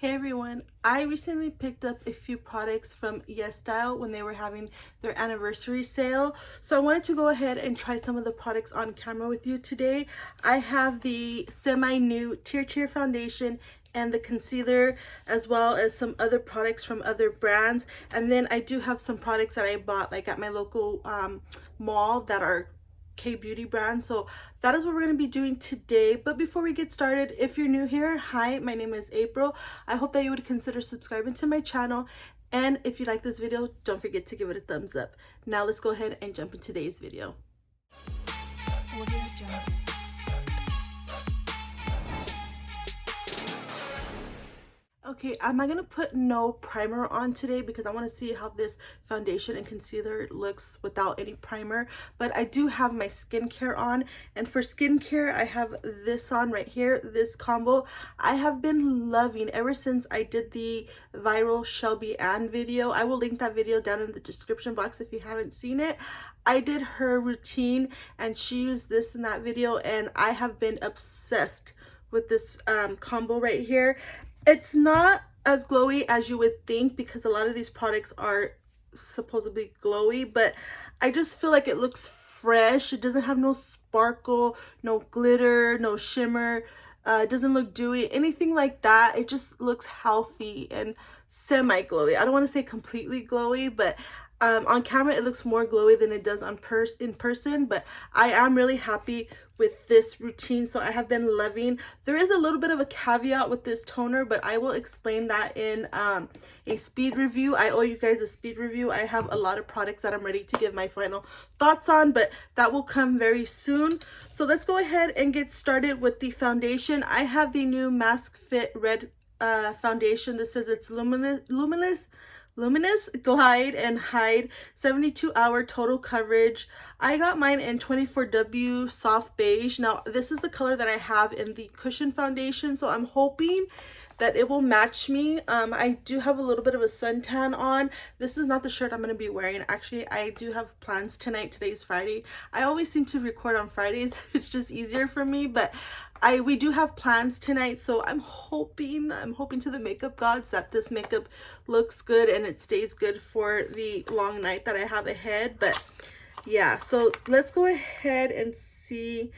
Hey everyone, I recently picked up a few products from EYESHADOW when they were having their anniversary sale. So I wanted to go ahead and try some of the products on camera with you today. I have the semi-new TIRTIR foundation and the concealer, as well as some other products from other brands. And then I do have some products that I bought like at my local mall that are K-beauty brand. So that is what we're going to be doing today. But before we get started, if you're new here, hi, my name is April. I hope that you would consider subscribing to my channel, and if you like this video, don't forget to give it a thumbs up. Now let's go ahead and jump into today's video. Okay, I'm not gonna put no primer on today because I want to see how this foundation and concealer looks without any primer. But I do have my skincare on, and for skincare I have this on right here, this combo. I have been loving ever since I did the viral Shelby Ann video. I will link that video down in the description box if you haven't seen it. I did her routine and she used this in that video, and I have been obsessed with this combo right here. It's not as glowy as you would think because a lot of these products are supposedly glowy, but I just feel like it looks fresh. It doesn't have no sparkle, no glitter, no shimmer. It doesn't look dewy, anything like that. It just looks healthy and semi-glowy. I don't want to say completely glowy, but on camera it looks more glowy than it does in person. But I am really happy with this routine, so I have been loving. There is a little bit of a caveat with this toner, but I will explain that in a speed review. I owe you guys a speed review. I have a lot of products that I'm ready to give my final thoughts on, but that will come very soon. So let's go ahead and get started with the foundation. I have the new Mask Fit Red foundation. This says it's luminous glide and hide 72-hour total coverage. I got mine in 24W soft beige. Now this is the color that I have in the cushion foundation, so I'm hoping that it will match me. I do have a little bit of a suntan on. This is not the shirt I'm going to be wearing. Actually, I do have plans tonight. Today's Friday. I always seem to record on Fridays. It's just easier for me, but we do have plans tonight, so I'm hoping to the makeup gods that this makeup looks good and it stays good for the long night that I have ahead. But yeah, so let's go ahead and see.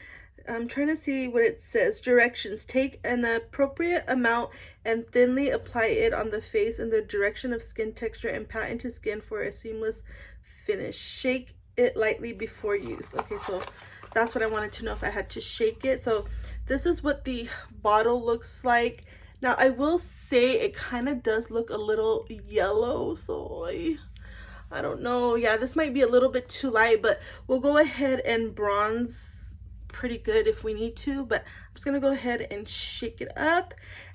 I'm trying to see what it says. Directions: take an appropriate amount and thinly apply it on the face in the direction of skin texture and pat into skin for a seamless finish. Shake it lightly before use. Okay, so that's what I wanted to know, if I had to shake it. So this is what the bottle looks like. Now I will say it kind of does look a little yellow, so I don't know. Yeah, this might be a little bit too light, but we'll go ahead and bronze pretty good if we need to. But I'm just gonna go ahead and shake it up,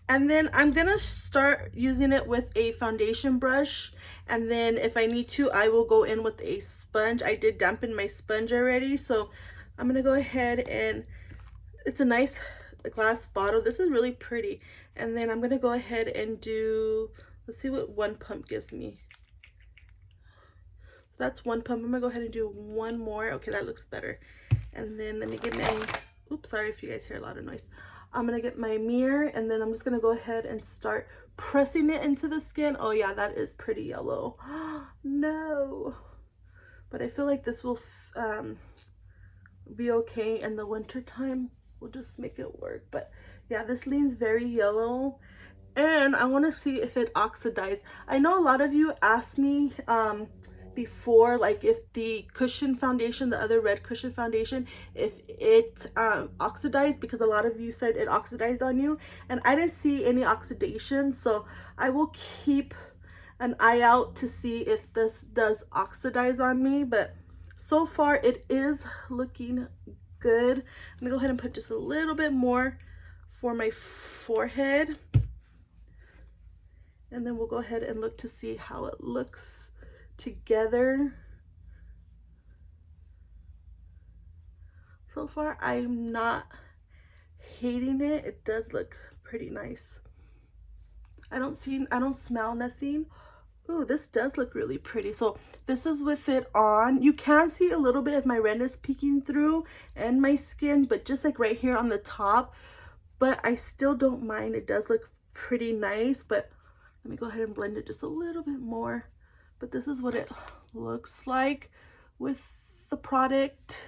and then I'm gonna start using it with a foundation brush, and then if I need to I will go in with a sponge. I did dampen my sponge already, so I'm gonna go ahead, and it's a nice glass bottle. This is really pretty. And then I'm gonna go ahead and do, let's see what one pump gives me. That's one pump. I'm gonna go ahead and do one more. Okay, that looks better. And then let me get my, oops, sorry if you guys hear a lot of noise. I'm gonna get my mirror, and then I'm just gonna go ahead and start pressing it into the skin. Oh yeah, that is pretty yellow. No, but I feel like this will be okay in the winter time. We'll just make it work. But yeah, this leans very yellow, and I want to see if it oxidized. I know a lot of you asked me before, like, if the cushion foundation, the other red cushion foundation, if it oxidized, because a lot of you said it oxidized on you, and I didn't see any oxidation. So I will keep an eye out to see if this does oxidize on me, but so far it is looking good. I'm gonna go ahead and put just a little bit more for my forehead, and then we'll go ahead and look to see how it looks together. So far I'm not hating it. It does look pretty nice. I don't smell nothing. Ooh, this does look really pretty. So this is with it on. You can see a little bit of my redness peeking through and my skin, but just like right here on the top. But I still don't mind. It does look pretty nice, but let me go ahead and blend it just a little bit more. But this is what it looks like with the product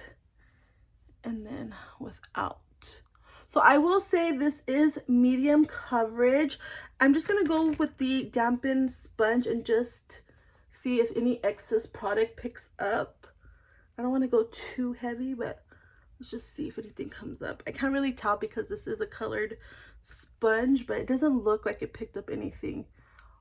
and then without. So I will say this is medium coverage. I'm just gonna go with the dampened sponge and just see if any excess product picks up. I don't want to go too heavy, but let's just see if anything comes up. I can't really tell because this is a colored sponge, but it doesn't look like it picked up anything.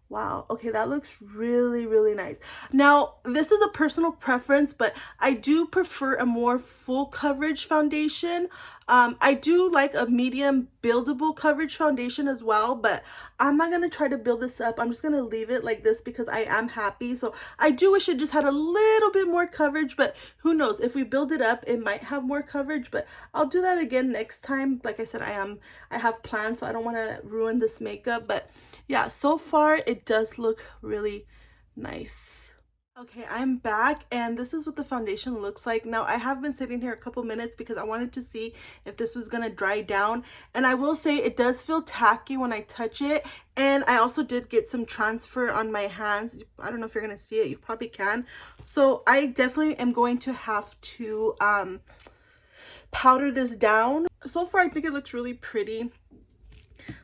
Wow, okay, that looks really, really nice. Now, this is a personal preference, but I do prefer a more full coverage foundation. I do like a medium buildable coverage foundation as well, but I'm not gonna try to build this up. I'm just gonna leave it like this because I am happy. So I do wish it just had a little bit more coverage, but who knows, if we build it up, it might have more coverage, but I'll do that again next time. Like I said, I have plans, so I don't want to ruin this makeup, but yeah, so far it does look really nice. Okay, I'm back and this is what the foundation looks like. Now, I have been sitting here a couple minutes because I wanted to see if this was gonna dry down, and I will say it does feel tacky when I touch it, and I also did get some transfer on my hands. I don't know if you're gonna see it, you probably can. So I definitely am going to have to powder this down. So far I think it looks really pretty.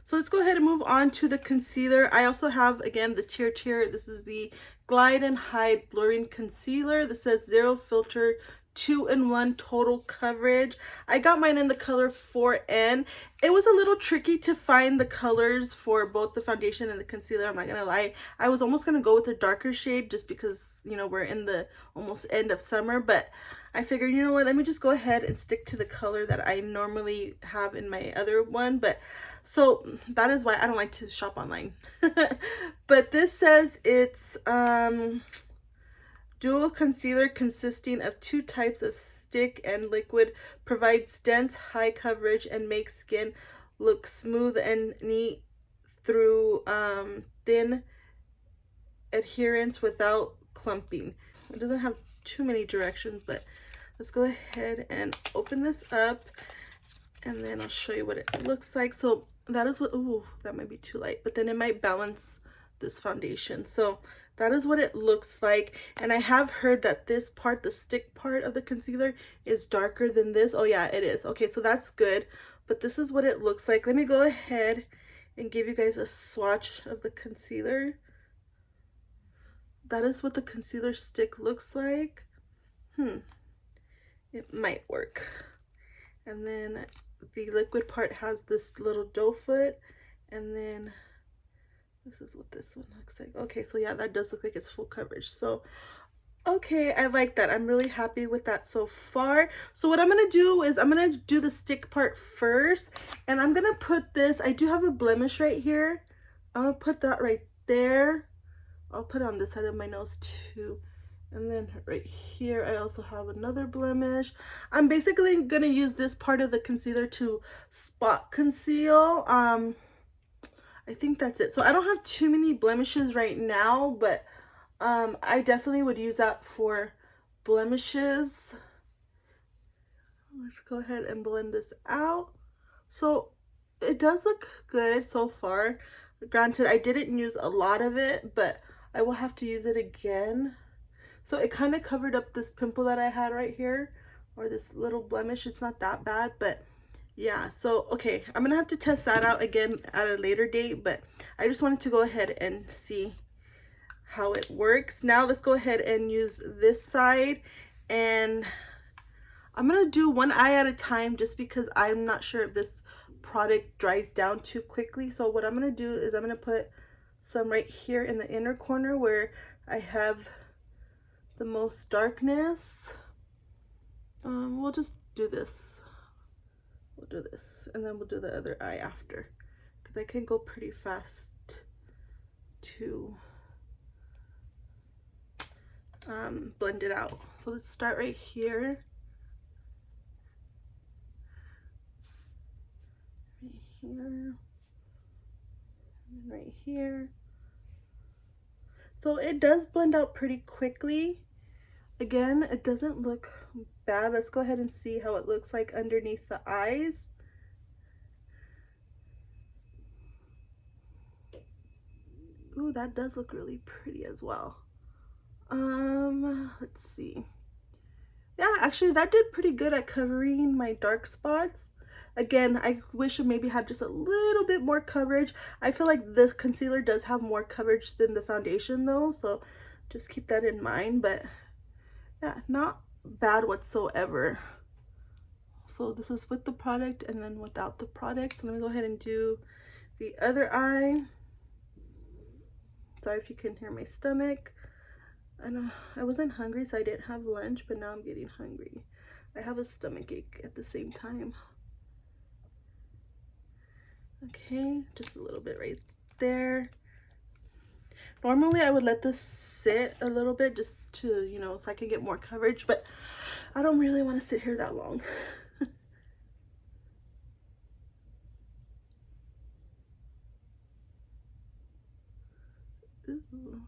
So let's go ahead and move on to the concealer. I also have, again, the TIRTIR. This is the Glide and Hide Blurring Concealer. This says Zero Filter 2-in-1 Total Coverage. I got mine in the color 4N. It was a little tricky to find the colors for both the foundation and the concealer, I'm not gonna lie. I was almost gonna go with a darker shade just because, you know, we're in the almost end of summer, but I figured, you know what, let me just go ahead and stick to the color that I normally have in my other one. But so that is why I don't like to shop online. But this says it's dual concealer consisting of 2 types of stick and liquid, provides dense high coverage and makes skin look smooth and neat through thin adherence without clumping. It doesn't have too many directions, but let's go ahead and open this up and then I'll show you what it looks like. So that is what, ooh, that might be too light, but then it might balance this foundation. So that is what it looks like. And I have heard that this part, the stick part of the concealer, is darker than this. Oh yeah, it is. Okay, so that's good. But this is what it looks like. Let me go ahead and give you guys a swatch of the concealer. That is what the concealer stick looks like. It might work. And then the liquid part has this little doe foot, and then this is what this one looks like. Okay, so yeah, that does look like it's full coverage. So okay, I like that. I'm really happy with that so far. So what I'm gonna do is I'm gonna do the stick part first, and I'm gonna put this, I do have a blemish right here. I'm gonna put that right there. I'll put it on this side of my nose too. And then right here, I also have another blemish. I'm basically gonna use this part of the concealer to spot conceal. I think that's it. So I don't have too many blemishes right now, but I definitely would use that for blemishes. Let's go ahead and blend this out. So it does look good so far. Granted, I didn't use a lot of it, but I will have to use it again. So it kind of covered up this pimple that I had right here, or this little blemish. It's not that bad, but yeah. So okay, I'm gonna have to test that out again at a later date, but I just wanted to go ahead and see how it works. Now let's go ahead and use this side, and I'm gonna do one eye at a time just because I'm not sure if this product dries down too quickly. So what I'm gonna do is I'm gonna put some right here in the inner corner where I have the most darkness. We'll just do this. We'll do this, and then we'll do the other eye after, because I can go pretty fast to blend it out. So let's start right here. Right here. And right here. So it does blend out pretty quickly. Again, it doesn't look bad. Let's go ahead and see how it looks like underneath the eyes. Ooh, that does look really pretty as well. Let's see. Yeah, actually that did pretty good at covering my dark spots. Again, I wish it maybe had just a little bit more coverage. I feel like this concealer does have more coverage than the foundation though, so just keep that in mind. But yeah, not bad whatsoever. So this is with the product and then without the product. So let me go ahead and do the other eye. Sorry if you can hear my stomach. I wasn't hungry, so I didn't have lunch, but now I'm getting hungry. I have a stomach ache at the same time. Okay, just a little bit right there. Normally I would let this sit a little bit just to, you know, so I can get more coverage, but I don't really want to sit here that long. Ooh.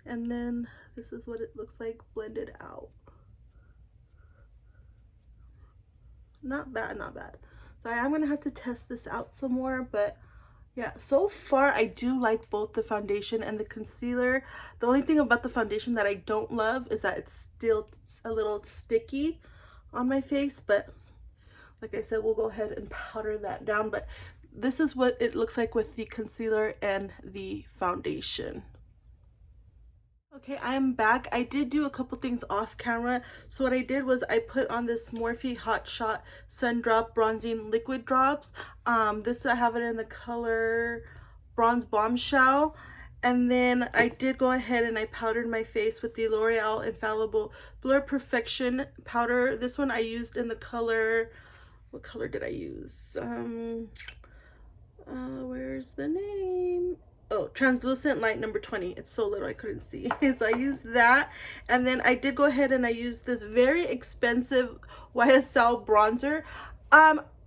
And then this is what it looks like blended out. Not bad, not bad. So I am gonna have to test this out some more, but yeah, so far I do like both the foundation and the concealer. The only thing about the foundation that I don't love is that it's still a little sticky on my face, but like I said, we'll go ahead and powder that down. But this is what it looks like with the concealer and the foundation. Okay, I am back. I did do a couple things off camera. So what I did was I put on this Morphe Hot Shot Sun Drop Bronzing Liquid Drops. This I have it in the color Bronze Bombshell. And then I did go ahead and I powdered my face with the L'Oreal Infallible Blur Perfection powder. This one I used in the color, what color did I use? Where's the name? Oh, translucent light number 20. It's so little I couldn't see. So I used that, and then I did go ahead and I used this very expensive YSL bronzer.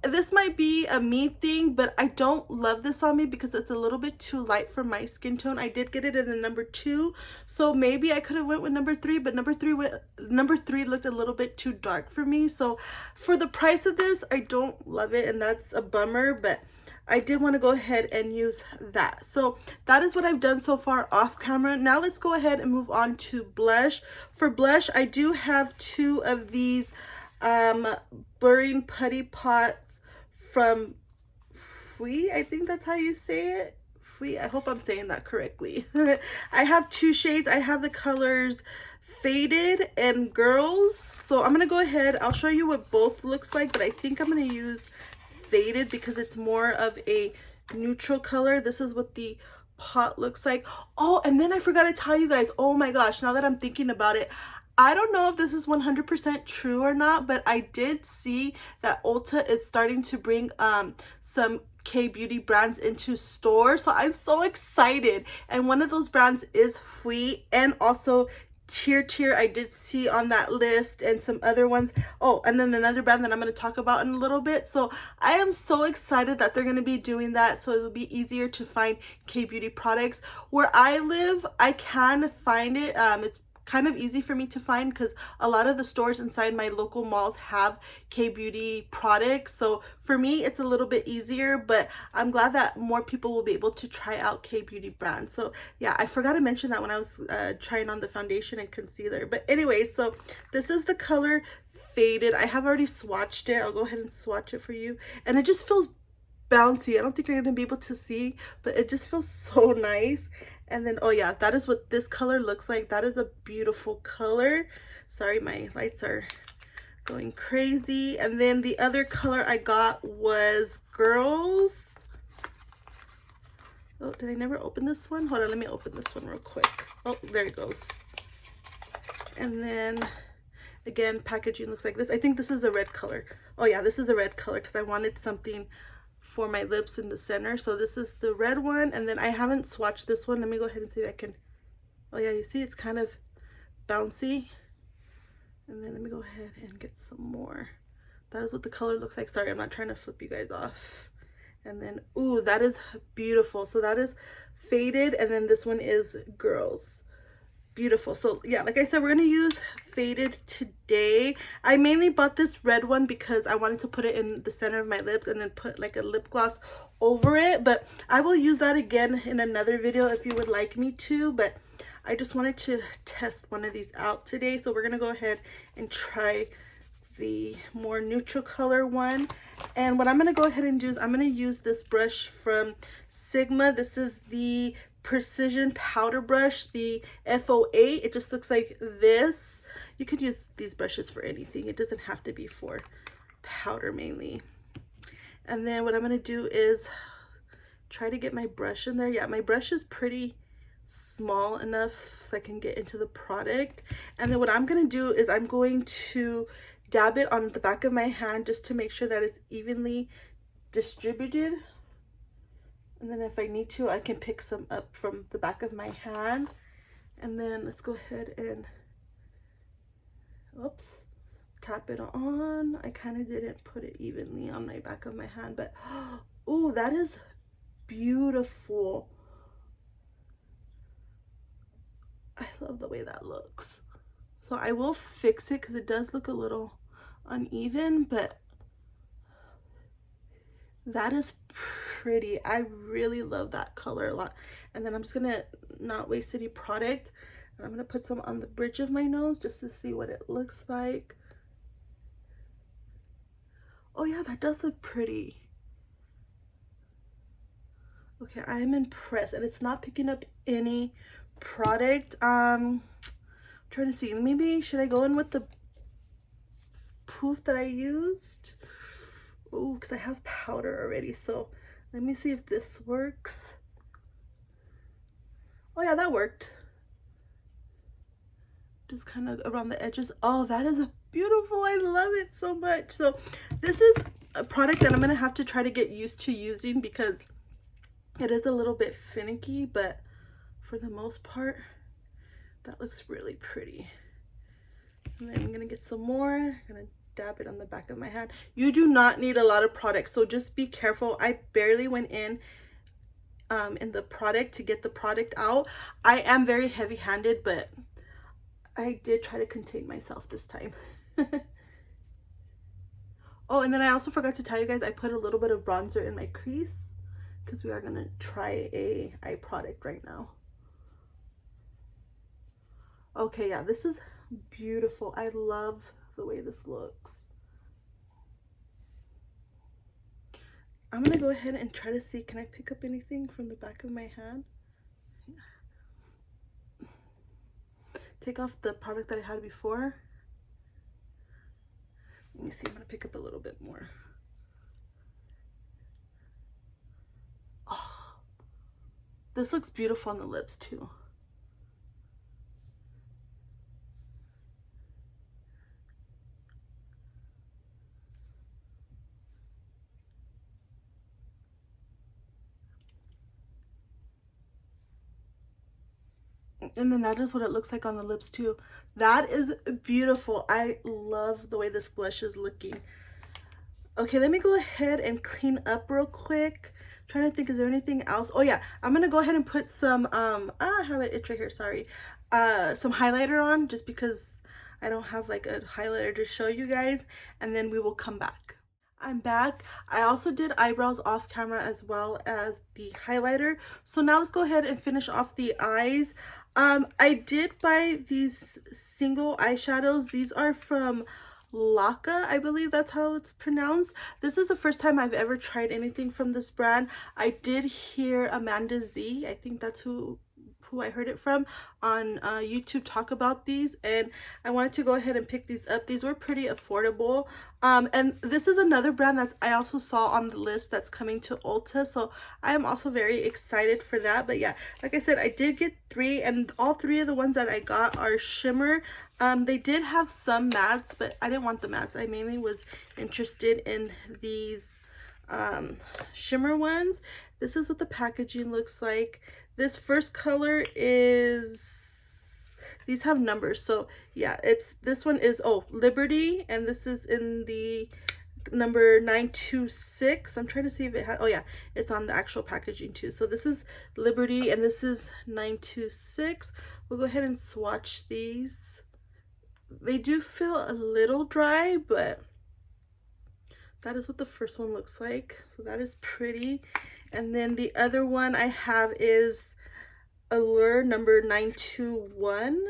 This might be a me thing, but I don't love this on me because it's a little bit too light for my skin tone. I did get it in the number 2, so maybe I could have went with number 3, but number 3 looked a little bit too dark for me. So for the price of this, I don't love it, and that's a bummer, but I did want to go ahead and use that. So that is what I've done so far off camera. Now let's go ahead and move on to blush. For blush, I do have 2 of these blurring putty pots from Fwee. I think that's how you say it. Fwee. I hope I'm saying that correctly. I have 2 shades. I have the colors Faded and Girls. So I'm going to go ahead. I'll show you what both looks like, but I think I'm going to use Faded because it's more of a neutral color. This is what the pot looks like. Oh, and then I forgot to tell you guys, oh my gosh, now that I'm thinking about it, I don't know if this is 100% true or not, but I did see that Ulta is starting to bring some K-beauty brands into stores, so I'm so excited. And one of those brands is Fwee, and also TIRTIR I did see on that list, and some other ones. Oh, and then another brand that I'm going to talk about in a little bit. So I am so excited that they're going to be doing that, so it'll be easier to find K-beauty products. Where I live, I can find it. It's kind of easy for me to find because a lot of the stores inside my local malls have K-beauty products, so for me it's a little bit easier, but I'm glad that more people will be able to try out K-beauty brands. So yeah, I forgot to mention that when I was trying on the foundation and concealer. But anyway, so this is the color Faded. I have already swatched it. I'll go ahead and swatch it for you, and it just feels bouncy. I don't think you're gonna be able to see, but it just feels so nice. And then, oh yeah, that is what this color looks like. That is a beautiful color. Sorry, my lights are going crazy. And then the other color I got was Girls. Oh, did I never open this one? Hold on, let me open this one real quick. Oh, there it goes. And then again, packaging looks like this. I think this is a red color. Oh yeah, this is a red color because I wanted something for my lips in the center. So this is the red one, and then I haven't swatched this one. Let me go ahead and see if I can. Oh yeah, you see it's kind of bouncy. And then let me go ahead and get some more. That is what the color looks like. Sorry, I'm not trying to flip you guys off. And then, ooh, that is beautiful. So that is Faded, and then this one is Girls. beautiful. So yeah, like I said, we're gonna use Faded today. I mainly bought this red one because I wanted to put it in the center of my lips and then put like a lip gloss over it, but I will use that again in another video if you would like me to. But I just wanted to test one of these out today, so we're gonna go ahead and try the more neutral color one. And what I'm gonna go ahead and do is I'm gonna use this brush from Sigma. This is the Precision Powder Brush, the FO8. It just looks like this. You could use these brushes for anything. It doesn't have to be for powder mainly. And then what I'm gonna do is try to get my brush in there. Yeah, my brush is pretty small enough so I can get into the product. And then what I'm gonna do is I'm going to dab it on the back of my hand just to make sure that it's evenly distributed. And then if I need to, I can pick some up from the back of my hand. And then let's go ahead and, oops, tap it on. I kind of didn't put it evenly on my back of my hand, but oh, that is beautiful. I love the way that looks. So I will fix it because it does look a little uneven, but that is pretty. I really love that color a lot. And then I'm just gonna not waste any product, and I'm gonna put some on the bridge of my nose just to see what it looks like. Oh yeah, that does look pretty. Okay, I'm impressed, and it's not picking up any product. I'm trying to see, maybe should I go in with the poof that I used? Oh, because I have powder already, so let me see if this works. Oh yeah, that worked. Just kind of around the edges. Oh, that is beautiful. I love it so much. So this is a product that I'm gonna have to try to get used to using because it is a little bit finicky, but for the most part, that looks really pretty. And then I'm gonna get some more. I'm gonna dab it on the back of my hand. You do not need a lot of product, so just be careful. I barely went in the product to get the product out. I am very heavy-handed, but I did try to contain myself this time. Oh, and then I also forgot to tell you guys, I put a little bit of bronzer in my crease because we are gonna try a eye product right now. Okay, yeah, this is beautiful. I love the way this looks. I'm gonna go ahead and try to see, can I pick up anything from the back of my hand? Take off the product that I had before. Let me see, I'm gonna pick up a little bit more. Oh, this looks beautiful on the lips too. And then that is what it looks like on the lips too. That is beautiful. I love the way this blush is looking. Okay, let me go ahead and clean up real quick. I'm trying to think, is there anything else? Oh yeah, I'm gonna go ahead and put some I have it itch right here, sorry. Some highlighter on just because I don't have like a highlighter to show you guys, and then we will come back. I'm back. I also did eyebrows off camera as well as the highlighter. So now let's go ahead and finish off the eyes. I did buy these single eyeshadows. These are from Laka, I believe that's how it's pronounced. This is the first time I've ever tried anything from this brand. I did hear Amanda Z, I think that's who I heard it from, on YouTube talk about these, and I wanted to go ahead and pick these up. These were pretty affordable, and this is another brand that I also saw on the list that's coming to Ulta, so I am also very excited for that. But yeah, like I said, I did get 3, and all 3 of the ones that I got are shimmer. They did have some mattes, but I didn't want the mattes. I mainly was interested in these shimmer ones. This is what the packaging looks like. This first color is, these have numbers, so yeah, it's, this one is, oh, Liberty, and this is in the number 926. I'm trying to see if it has, oh yeah, it's on the actual packaging too. So this is Liberty and this is 926. We'll go ahead and swatch these. They do feel a little dry, but that is what the first one looks like. So that is pretty. And then the other one I have is Allure number 921.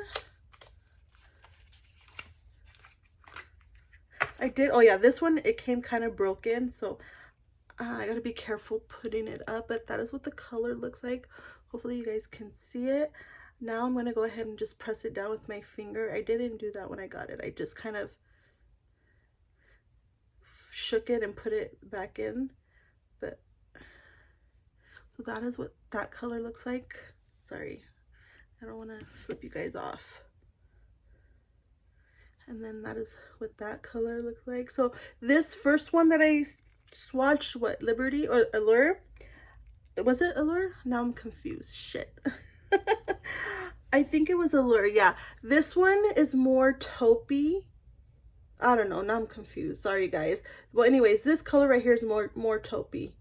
Oh yeah, this one, it came kind of broken, so I gotta be careful putting it up, but that is what the color looks like. Hopefully you guys can see it. Now I'm gonna go ahead and just press it down with my finger. I didn't do that when I got it. I just kind of shook it and put it back in. But so that is what that color looks like. Sorry, I don't want to flip you guys off. And then that is what that color looks like. So this first one that I swatched, what, Liberty or Allure? Was it Allure? Now I'm confused. Shit. I think it was Allure. Yeah. This one is more taupey. I don't know. Now I'm confused. Sorry, guys. Well, anyways, this color right here is more taupey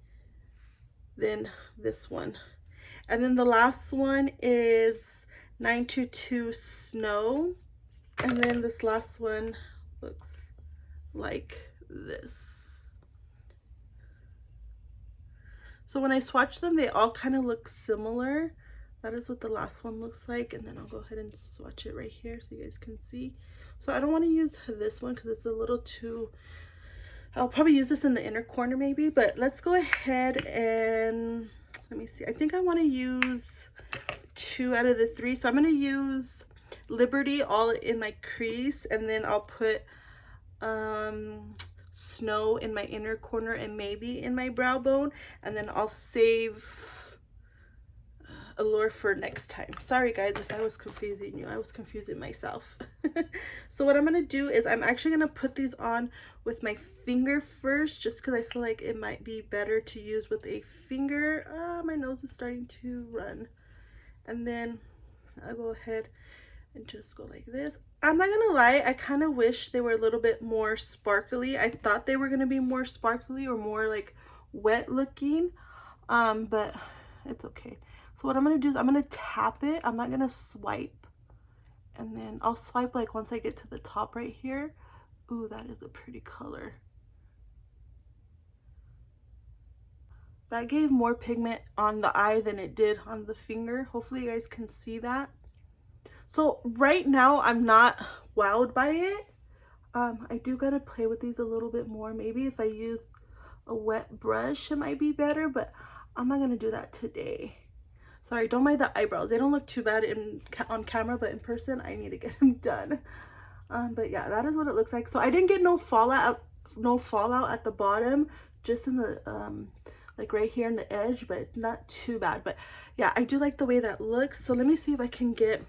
than this one. And then the last one is 922 Snow. And then this last one looks like this. So when I swatch them, they all kind of look similar. That is what the last one looks like. And then I'll go ahead and swatch it right here so you guys can see. So I don't want to use this one because it's a little too... I'll probably use this in the inner corner maybe. But let's go ahead and... Let me see. I think I want to use 2 out of the 3. So I'm going to use Liberty all in my crease, and then I'll put Snow in my inner corner and maybe in my brow bone, and then I'll save Allure for next time. Sorry guys if I was confusing you. I was confusing myself. So what I'm going to do is I'm actually going to put these on with my finger first, just because I feel like it might be better to use with a finger. My nose is starting to run. And then I'll go ahead and just go like this. I'm not gonna lie, I kind of wish they were a little bit more sparkly. I thought they were gonna be more sparkly or more like wet looking, but it's okay. So what I'm gonna do is I'm gonna tap it. I'm not gonna swipe, and then I'll swipe like once I get to the top right here. Ooh, that is a pretty color. That gave more pigment on the eye than it did on the finger. Hopefully you guys can see that. So right now I'm not wowed by it. I do gotta play with these a little bit more. Maybe if I use a wet brush it might be better, but I'm not gonna do that today. Sorry, don't mind the eyebrows. They don't look too bad on camera, but in person I need to get them done. But yeah, that is what it looks like. So I didn't get no fallout at the bottom, just in the like right here in the edge, but it's not too bad. But yeah, I do like the way that looks. So let me see if I can get...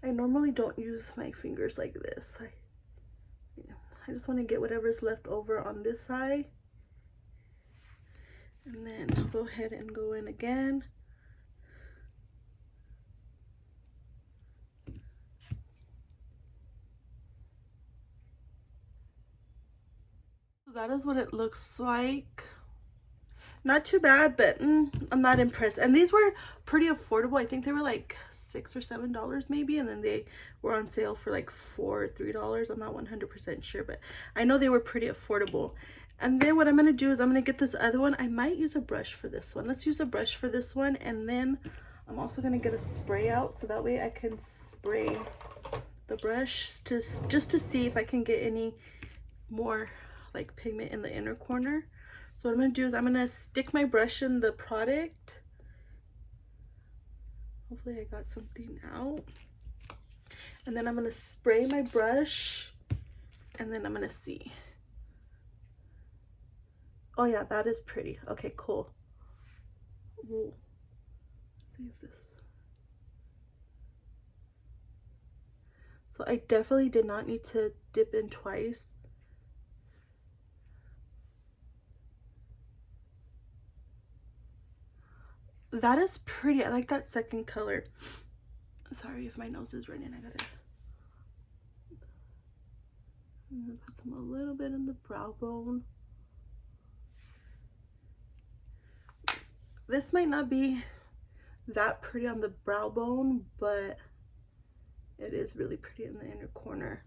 I normally don't use my fingers like this. I just want to get whatever's left over on this side. And then I'll go ahead and go in again. So that is what it looks like. Not too bad, but I'm not impressed. And these were pretty affordable. I think they were like $6 or $7 maybe, and then they were on sale for like $4 or $3. I'm not 100% sure, but I know they were pretty affordable. And then what I'm gonna do is I'm gonna get this other one. I might use a brush for this one. Let's use a brush for this one, and then I'm also gonna get a spray out so that way I can spray the brush just to see if I can get any more like pigment in the inner corner. So what I'm going to do is I'm going to stick my brush in the product. Hopefully I got something out. And then I'm going to spray my brush, and then I'm going to see. Oh yeah, that is pretty. Okay, cool. Ooh. Let's see if this... So I definitely did not need to dip in twice. That is pretty. I like that second color. Sorry if my nose is running. I gotta put some a little bit in the brow bone. this might not be that pretty on the brow bone, but it is really pretty in the inner corner.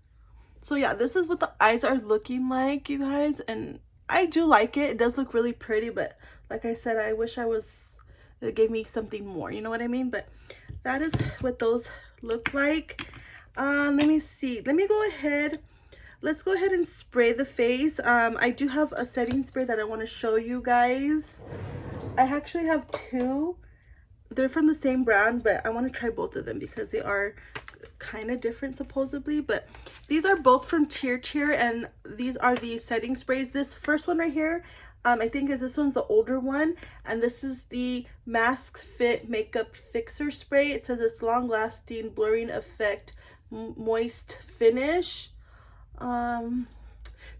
So yeah, this is what the eyes are looking like, you guys, and I do like it. It does look really pretty, but like I said, I wish it gave me something more, you know what I mean? But that is what those look like. Let me see. Let's go ahead and spray the face. I do have a setting spray that I want to show you guys. I actually have two. They're from the same brand, but I want to try both of them because they are kind of different supposedly. But these are both from TIRTIR, and these are the setting sprays. This first one right here, I think this one's the older one, and this is the Mask Fit Makeup Fixer Spray. It says it's long lasting blurring effect, moist finish.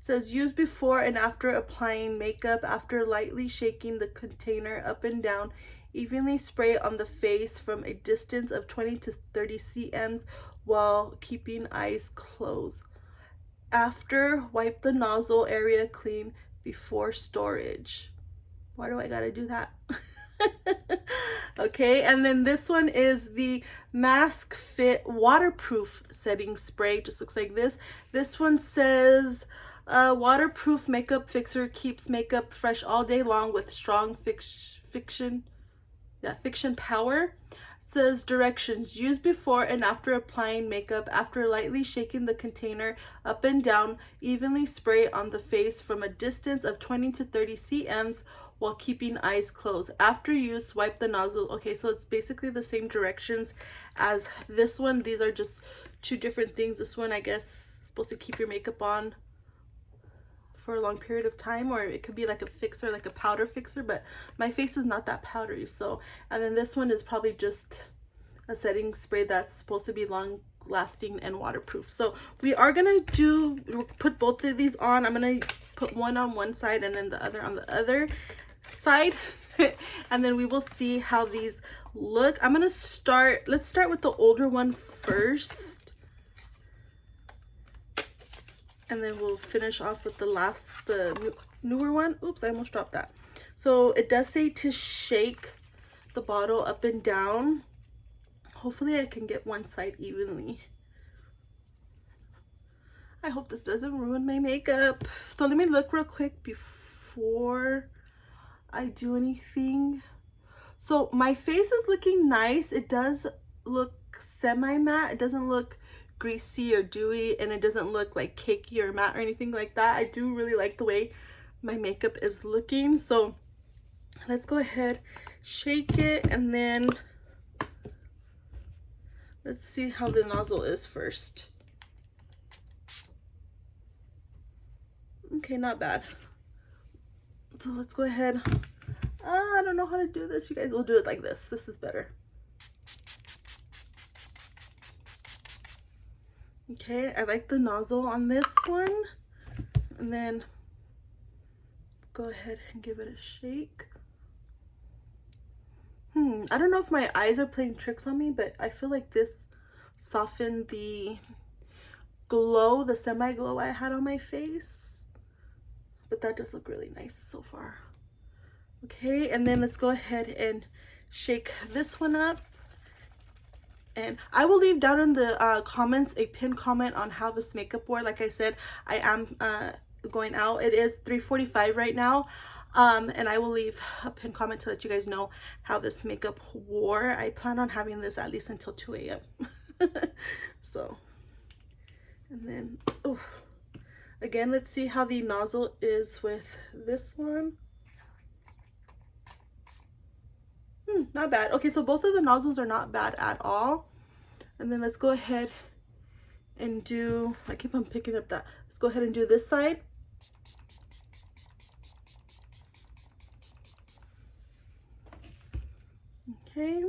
Says use before and after applying makeup. After lightly shaking the container up and down, evenly spray on the face from a distance of 20 to 30 cm while keeping eyes closed. After, wipe the nozzle area clean before storage. Why do I gotta do that? Okay, and then this one is the Mask Fit Waterproof Setting Spray. Just looks like this. This one says waterproof makeup fixer, keeps makeup fresh all day long with strong fiction power. It says directions: use before and after applying makeup. After lightly shaking the container up and down, evenly spray on the face from a distance of 20 to 30 cm while keeping eyes closed. After use, wipe the nozzle. Okay, so it's basically the same directions as this one. These are just two different things. This one, I guess, is supposed to keep your makeup on for a long period of time, or it could be like a fixer, like a powder fixer, but my face is not that powdery. So, and then this one is probably just a setting spray that's supposed to be long lasting and waterproof. So we are gonna put both of these on. I'm gonna put one on one side and then the other on the other side and then we will see how these look. Let's start with the older one first, and then we'll finish off with the newer one. Oops, I almost dropped that. So it does say to shake the bottle up and down. Hopefully I can get one side evenly. I hope this doesn't ruin my makeup. So let me look real quick before I do anything. So my face is looking nice. It does look semi-matte. It doesn't look greasy or dewy, and it doesn't look like cakey or matte or anything like that. I do really like the way my makeup is looking. So let's go ahead, shake it, and then let's see how the nozzle is first. Okay, not bad. So let's go ahead. I don't know how to do this, you guys. We'll do it like this. This is better. Okay, I like the nozzle on this one. And then go ahead and give it a shake. I don't know if my eyes are playing tricks on me, but I feel like this softened the glow, the semi-glow I had on my face. But that does look really nice so far. Okay, and then let's go ahead and shake this one up. And I will leave down in the comments a pinned comment on how this makeup wore. Like I said, I am going out. It is 3:45 right now. And I will leave a pinned comment to let you guys know how this makeup wore. I plan on having this at least until 2 a.m. So, and then, oh, again, let's see how the nozzle is with this one. Not bad. Okay, so both of the nozzles are not bad at all. And then let's go ahead and do, I keep on picking up that. Let's go ahead and do this side. Okay.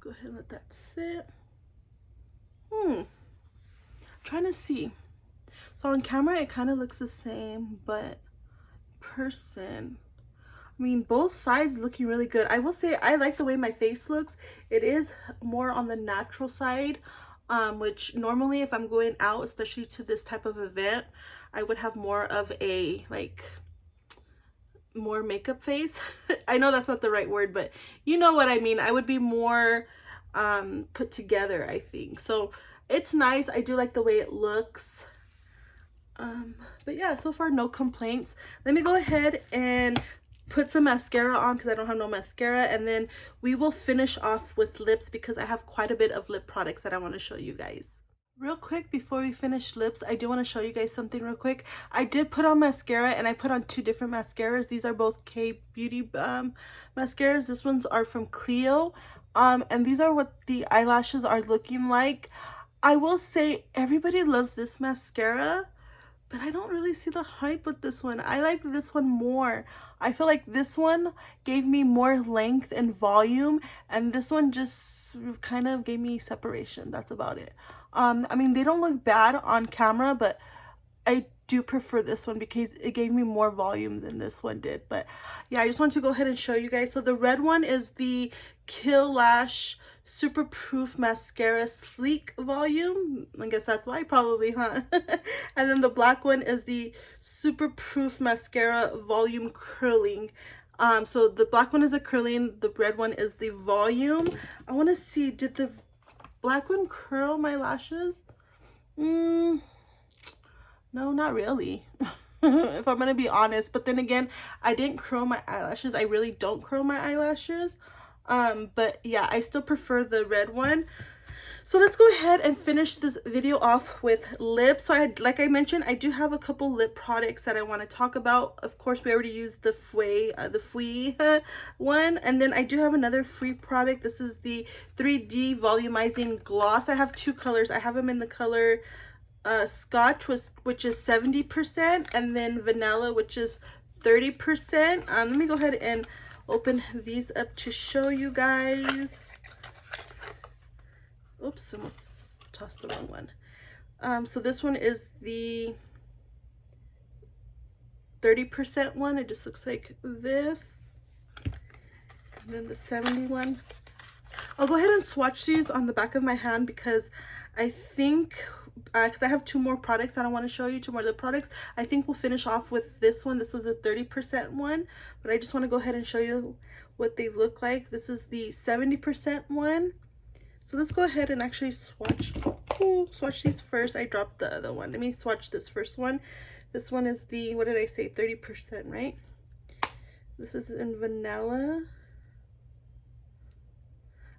Go ahead and let that sit. Trying to see. So on camera it kind of looks the same, but person, I mean, both sides looking really good. I will say I like the way my face looks. It is more on the natural side, which normally if I'm going out, especially to this type of event, I would have more of a like more makeup face. I know that's not the right word, but you know what I mean. I would be more put together, I think. So it's nice. I do like the way it looks. But yeah, so far no complaints. Let me go ahead and put some mascara on because I don't have no mascara, and then we will finish off with lips because I have quite a bit of lip products that I want to show you guys. Real quick, before we finish lips, I do want to show you guys something real quick. I did put on mascara, and I put on two different mascaras. These are both K-Beauty mascaras. This ones are from Clio, and these are what the eyelashes are looking like. I will say everybody loves this mascara, but I don't really see the hype with this one. I like this one more. I feel like this one gave me more length and volume, and this one just kind of gave me separation. That's about it. I mean, they don't look bad on camera, but I do prefer this one because it gave me more volume than this one did. But yeah, I just want to go ahead and show you guys. So the red one is the Kill Lash Super Proof Mascara Sleek Volume. I guess that's why, probably, huh? And then the black one is the Super Proof Mascara Volume Curling. So the black one is a curling, the red one is the volume. I want to see, did the black one curl my lashes? No, not really. If I'm gonna be honest. But then again, I didn't curl my eyelashes. I really don't curl my eyelashes. But yeah, I still prefer the red one. So let's go ahead and finish this video off with lips. So like I mentioned, I do have a couple lip products that I want to talk about. Of course, we already used the Fwee one, and then I do have another free product. This is the 3D Volumizing Gloss. I have two colors. I have them in the color Scotch, which is 70%, and then Vanilla, which is 30%. Let me go ahead and open these up to show you guys. Oops, almost tossed the wrong one. So this one is the 30% one. It just looks like this. And then the 70 one. I'll go ahead and swatch these on the back of my hand because I think, because I have two more products that I want to show you, two more lip products. I think we'll finish off with this one. This is a 30% one, but I just want to go ahead and show you what they look like. This is the 70% one. So let's go ahead and actually swatch these first. I dropped the other one. Let me swatch this first one. This one is the, what did I say, 30%, right? This is in Vanilla.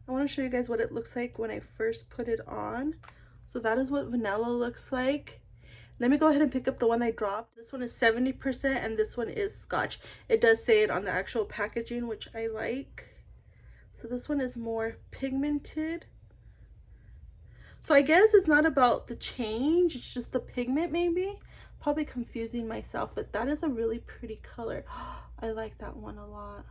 I want to show you guys what it looks like when I first put it on. So that is what Vanilla looks like. Let me go ahead and pick up the one I dropped. This one is 70% and this one is Scotch. It does say it on the actual packaging, which I like. So this one is more pigmented. So I guess it's not about the change, it's just the pigment maybe. Probably confusing myself, but that is a really pretty color. I like that one a lot.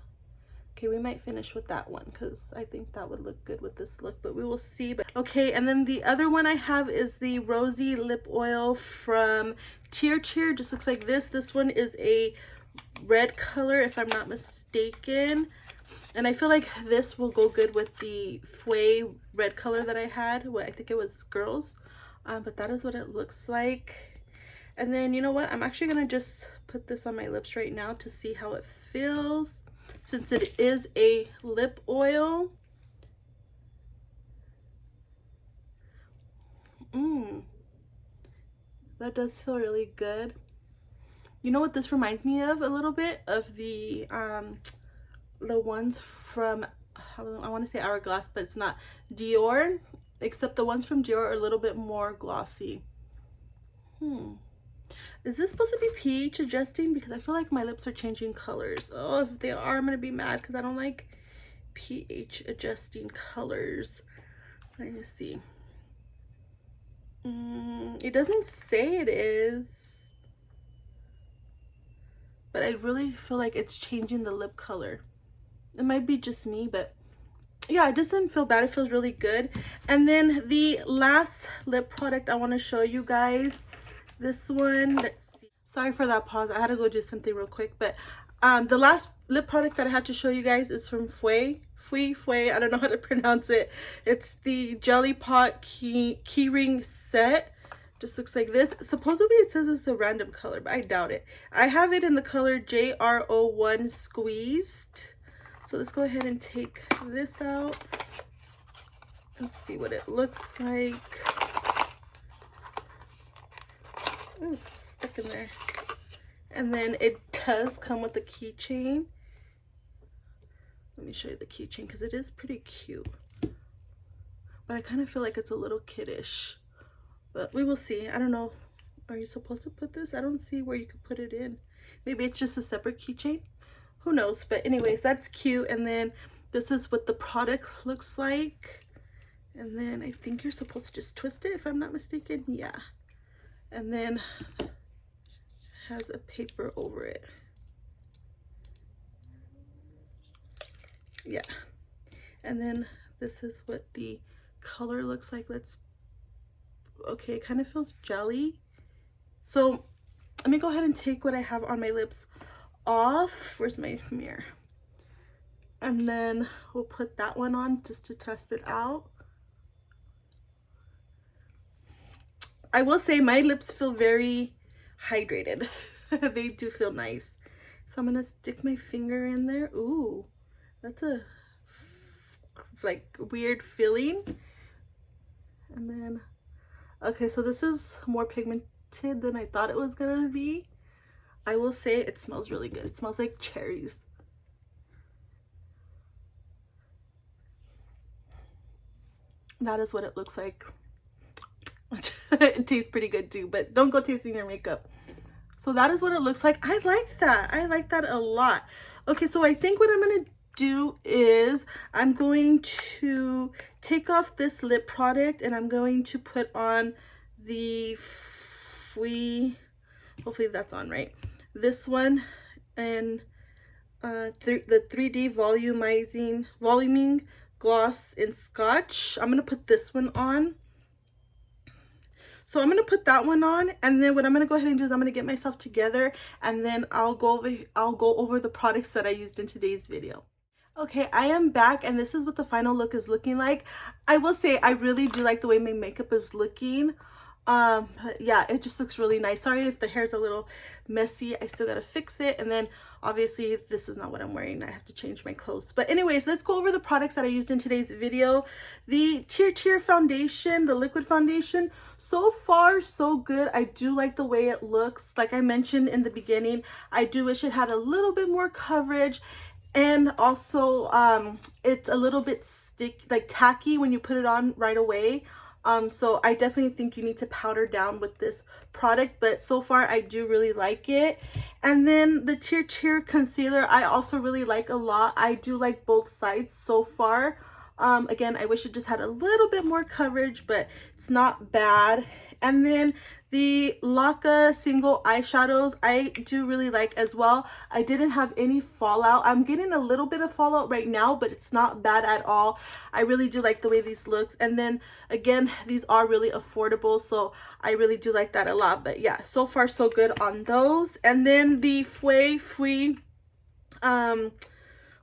Okay, we might finish with that one because I think that would look good with this look, but we will see. But okay, and then the other one I have is the Rosy Lip Oil from TIRTIR. Just looks like this. This one is a red color, if I'm not mistaken. And I feel like this will go good with the Fwee red color that I had. Well, I think it was Girls. But that is what it looks like. And then, you know what? I'm actually going to just put this on my lips right now to see how it feels. Since it is a lip oil. That does feel really good. You know what this reminds me of a little bit? Of the ones from, I want to say Hourglass, but it's not, Dior, except the ones from Dior are a little bit more glossy. Is this supposed to be pH adjusting? Because I feel like my lips are changing colors. Oh, if they are, I'm gonna be mad because I don't like pH adjusting colors. Let me see. It doesn't say it is, but I really feel like it's changing the lip color. It might be just me, but yeah, it doesn't feel bad. It feels really good. And then the last lip product I want to show you guys, this one. Let's see. Sorry for that pause. I had to go do something real quick. But the last lip product that I have to show you guys is from Fwee. I don't know how to pronounce it. It's the Jelly Pot Keyring Set. Just looks like this. Supposedly it says it's a random color, but I doubt it. I have it in the color JR01 Squeezed. So let's go ahead and take this out. Let's see what it looks like. Ooh, it's stuck in there. And then it does come with a keychain. Let me show you the keychain because it is pretty cute. But I kind of feel like it's a little kiddish. But we will see. I don't know. Are you supposed to put this? I don't see where you could put it in. Maybe it's just a separate keychain. Who knows? But anyways, that's cute. And then this is what the product looks like. And then I think you're supposed to just twist it if I'm not mistaken. Yeah. And then has a paper over it. Yeah. And then this is what the color looks like. Okay, it kind of feels jelly. So let me go ahead and take what I have on my lips off. Where's my mirror? And then we'll put that one on just to test it out. I will say my lips feel very hydrated. They do feel nice. So I'm gonna stick my finger in there. Ooh, that's a like weird feeling. And then, okay, so this is more pigmented than I thought it was gonna be. I will say it smells really good. It smells like cherries. That is what it looks like. It tastes pretty good too, but don't go tasting your makeup. So that is what it looks like. I like that. I like that a lot. Okay, so I think what I'm gonna do is I'm going to take off this lip product and I'm going to put on the Fwee. Hopefully that's on right. This one and the 3D voluming gloss in Scotch. I'm gonna put this one on. So I'm going to put that one on, and then what I'm going to go ahead and do is I'm going to get myself together, and then I'll go over the products that I used in today's video. Okay, I am back, and this is what the final look is looking like. I will say I really do like the way my makeup is looking. But yeah, it just looks really nice. Sorry if the hair's a little messy. I still gotta fix it. And then obviously this is not what I'm wearing. I have to change my clothes. But anyways, let's go over the products that I used in today's video. The TIRTIR foundation, the liquid foundation, so far so good. I do like the way it looks. Like I mentioned in the beginning, I do wish it had a little bit more coverage. And also it's a little bit tacky when you put it on right away. So I definitely think you need to powder down with this product, but so far I do really like it. And then the TIRTIR concealer I also really like a lot. I do like both sides so far. Again, I wish it just had a little bit more coverage, but it's not bad. And then the Laka single eyeshadows I do really like as well. I didn't have any fallout. I'm getting a little bit of fallout right now, but it's not bad at all. I really do like the way these looks. And then again, these are really affordable, so I really do like that a lot. But yeah, so far so good on those. And then the Fwee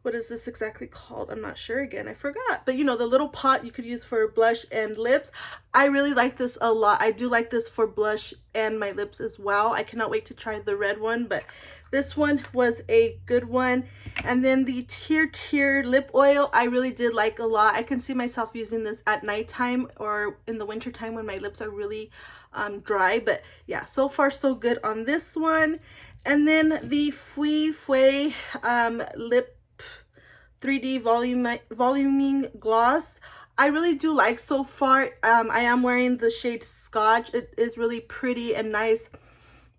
what is this exactly called? I'm not sure. Again, I forgot. But you know, the little pot you could use for blush and lips. I really like this a lot. I do like this for blush and my lips as well. I cannot wait to try the red one, but this one was a good one. And then the TIRTIR lip oil I really did like a lot. I can see myself using this at nighttime or in the winter time when my lips are really dry. But yeah, so far so good on this one. And then the Fwee lip 3D voluming gloss I really do like so far. I am wearing the shade Scotch. It is really pretty and nice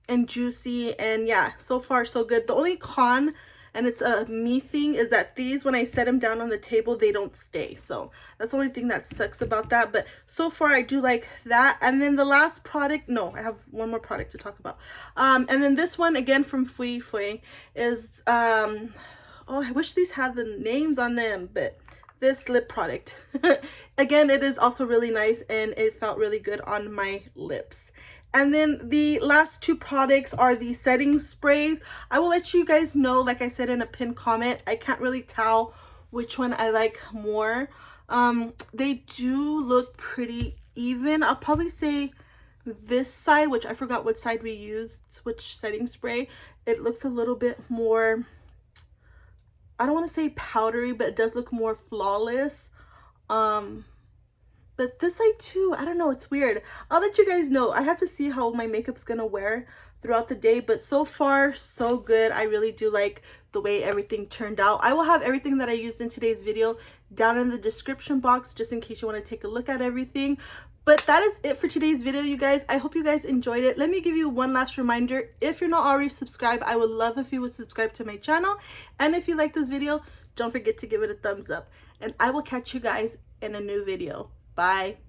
and juicy, and yeah, so far so good. The only con, and it's a me thing, is that these, when I set them down on the table, they don't stay. So that's the only thing that sucks about that. But so far I do like that. And then the last product, no, I have one more product to talk about. And then this one again from Fwee is oh, I wish these had the names on them, but this lip product again, it is also really nice and it felt really good on my lips. And then the last two products are the setting sprays. I will let you guys know, like I said in a pinned comment, I can't really tell which one I like more. They do look pretty even. I'll probably say this side, which I forgot what side we used, which setting spray, it looks a little bit more, I don't want to say powdery, but it does look more flawless. But this side too, I don't know, it's weird. I'll let you guys know. I have to see how my makeup's gonna wear throughout the day, but so far so good. I really do like the way everything turned out. I will have everything that I used in today's video down in the description box just in case you want to take a look at everything. But that is it for today's video, you guys. I hope you guys enjoyed it. Let me give you one last reminder. If you're not already subscribed, I would love if you would subscribe to my channel. And if you like this video, don't forget to give it a thumbs up. And I will catch you guys in a new video. Bye.